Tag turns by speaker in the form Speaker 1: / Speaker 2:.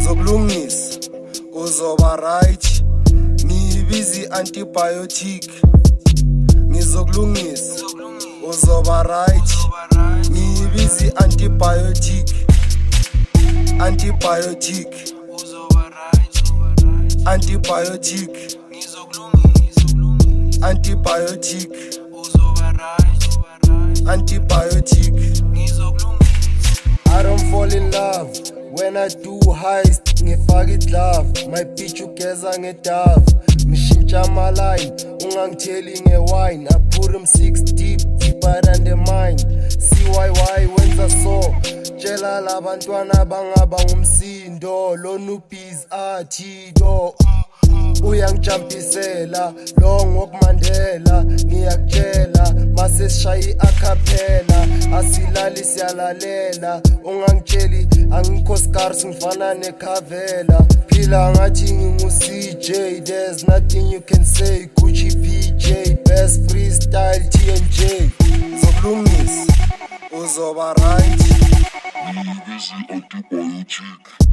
Speaker 1: Zokulungisa uzoba right, ngiyibizi antibiotic. Ngizokulungisa uzoba right, ngiyibizi antibiotic. Antibiotic, antibiotic, antibiotic, antibiotic. I don't fall in love when I do heist, ngifaka iglove. My bitch ugeza ngedove, ngishintsha amaline, ungangitheli ngewine. I put him 6 deep, deeper than the mind. CYY wenza so, tshela labantwana bangaba ngumsindo. Lona ubhiz athi do, uyangijampisela lo ngokumandela. Ngiyakutshela mase sishaya i-acapella, asilali siyalalela. Ungangitsheli angikho scars, ngifana nekhavela. Phila ngathi ngingu-CJ, there's nothing you can say. Gucci PJ, best freestyle TNJ. Zokulungisa uzoba right,
Speaker 2: ngiyibizi antibiotic.